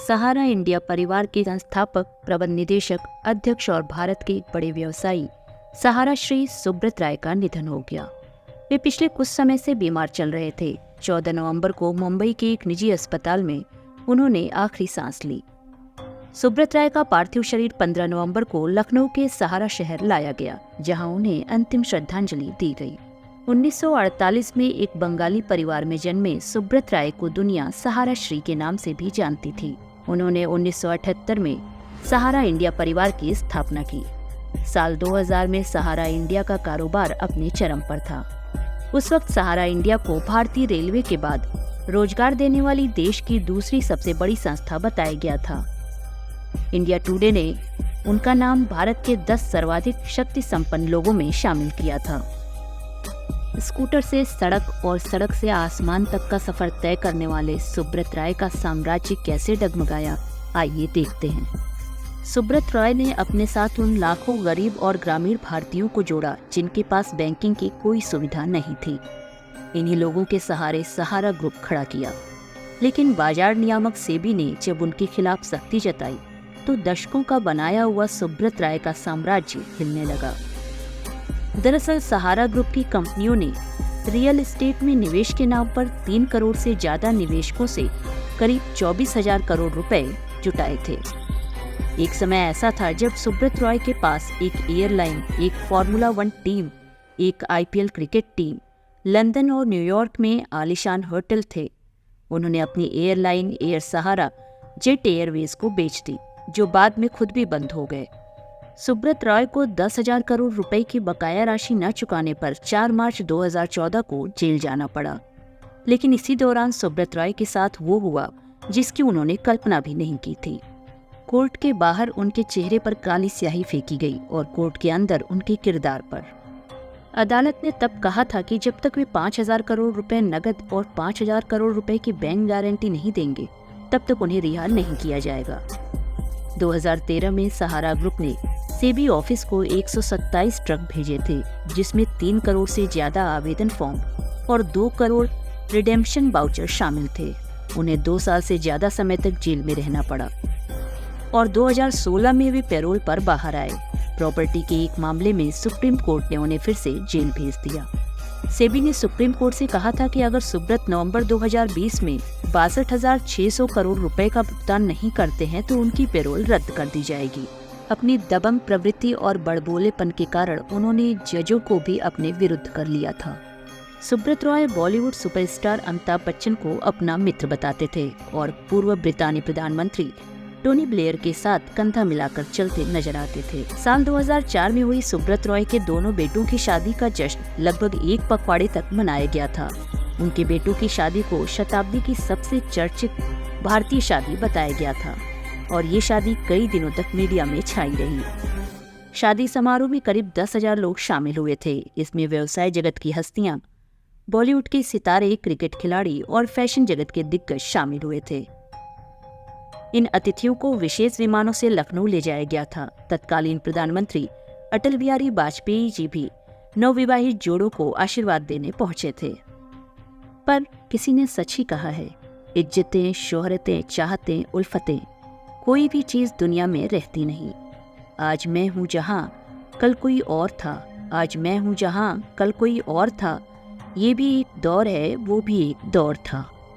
सहारा India परिवार के संस्थापक, प्रबंध निदेशक, अध्यक्ष और भारत के एक बड़े व्यवसायी सहारा श्री सुब्रत राय का निधन हो गया। वे पिछले कुछ समय से बीमार चल रहे थे। 14 नवंबर को मुंबई के एक निजी अस्पताल में उन्होंने आखिरी सांस ली। सुब्रत राय का पार्थिव शरीर 15 नवंबर को लखनऊ के सहारा शहर लाया गया, जहां उन्हें अंतिम श्रद्धांजलि दी गई। 1948 में एक बंगाली परिवार में जन्मे सुब्रत राय को दुनिया सहारा श्री के नाम से भी जानती थी। उन्होंने 1978 में सहारा इंडिया परिवार की स्थापना की। साल 2000 में सहारा इंडिया का कारोबार अपने चरम पर था। उस वक्त सहारा इंडिया को भारतीय रेलवे के बाद रोजगार देने वाली देश की दूसरी सबसे बड़ी संस्था बताया गया था। इंडिया टुडे ने उनका नाम भारत के 10 सर्वाधिक शक्ति संपन्न लोगों में शामिल किया था। स्कूटर से सड़क और सड़क से आसमान तक का सफर तय करने वाले सुब्रत राय का साम्राज्य कैसे डगमगाया, आइए देखते हैं। सुब्रत राय ने अपने साथ उन लाखों गरीब और ग्रामीण भारतीयों को जोड़ा जिनके पास बैंकिंग की कोई सुविधा नहीं थी। इन्हीं लोगों के सहारे सहारा ग्रुप खड़ा किया। लेकिन बाजार नियामक सेबी ने जब उनके खिलाफ सख्ती जताई तो दशकों का बनाया हुआ सुब्रत राय का साम्राज्य हिलने लगा। दरअसल सहारा ग्रुप की कंपनियों ने रियल एस्टेट में निवेश के नाम पर 3 करोड़ से ज्यादा निवेशकों से करीब 24,000 करोड़ रुपए जुटाए थे। एक समय ऐसा था जब सुब्रत राय के पास एक एयरलाइन, एक फॉर्मूला 1 टीम, एक IPL क्रिकेट टीम, लंदन और न्यूयॉर्क में आलीशान होटल थे। उन्होंने अपनी एयरलाइन एयर सहारा जेट एयरवेज को बेच दी, जो बाद में खुद भी बंद हो गए। सुब्रत राय को 10,000 करोड़ रुपए की बकाया राशि न चुकाने पर 4 मार्च 2014 को जेल जाना पड़ा। लेकिन इसी दौरान सुब्रत राय के साथ वो हुआ जिसकी उन्होंने कल्पना भी नहीं की थी। कोर्ट के बाहर उनके चेहरे पर काली स्याही फेंकी गई और कोर्ट के अंदर उनके किरदार पर। अदालत ने तब कहा था कि जब तक वे 5,000 करोड़ रुपए नकद और 5,000 करोड़ रुपए की बैंक गारंटी नहीं देंगे, तब तक उन्हें रिहा नहीं किया जाएगा। 2013 में सहारा ग्रुप ने सेबी ऑफिस को 127 ट्रक भेजे थे, जिसमें 3 करोड़ से ज्यादा आवेदन फॉर्म और 2 करोड़ रिडेम्पशन वाउचर शामिल थे। उन्हें 2 साल से ज्यादा समय तक जेल में रहना पड़ा और 2016 में वे पैरोल पर बाहर आए। प्रॉपर्टी के एक मामले में सुप्रीम कोर्ट ने उन्हें फिर से जेल भेज दिया। सेबी ने सुप्रीम कोर्ट से कहा था कि अगर सुब्रत नवंबर 2020 में 62,600 करोड़ रुपए का भुगतान नहीं करते हैं तो उनकी पैरोल रद्द कर दी जाएगी। अपनी दबंग प्रवृत्ति और बड़बोलेपन के कारण उन्होंने जजों को भी अपने विरुद्ध कर लिया था। सुब्रत राय बॉलीवुड सुपरस्टार अमिताभ बच्चन को अपना मित्र बताते थे और पूर्व ब्रितानी प्रधानमंत्री टोनी ब्लेयर के साथ कंधा मिलाकर चलते नजर आते थे। साल 2004 में हुई सुब्रत राय के दोनों बेटों की शादी का जश्न लगभग 1 पखवाड़े तक मनाया गया था। उनके बेटों की शादी को शताब्दी की सबसे चर्चित भारतीय शादी बताया गया था और ये शादी कई दिनों तक मीडिया में छाई रही। शादी समारोह में करीब 10,000 लोग शामिल हुए थे। इसमें व्यवसाय जगत की हस्तियां, बॉलीवुड के सितारे, क्रिकेट खिलाड़ी और फैशन जगत के दिग्गज शामिल हुए थे। इन अतिथियों को विशेष विमानों से लखनऊ ले जाया गया था। तत्कालीन प्रधानमंत्री अटल बिहारी वाजपेयी जी भी नवविवाहित जोड़ों को आशीर्वाद देने पहुंचे थे। पर किसी ने सच ही कहा है, इज्जतें, शोहरतें, चाहतें, उल्फतें, कोई भी चीज दुनिया में रहती नहीं। आज मैं हूँ जहाँ कल कोई और था, आज मैं हूँ जहाँ कल कोई और था। ये भी एक दौर है, वो भी एक दौर था।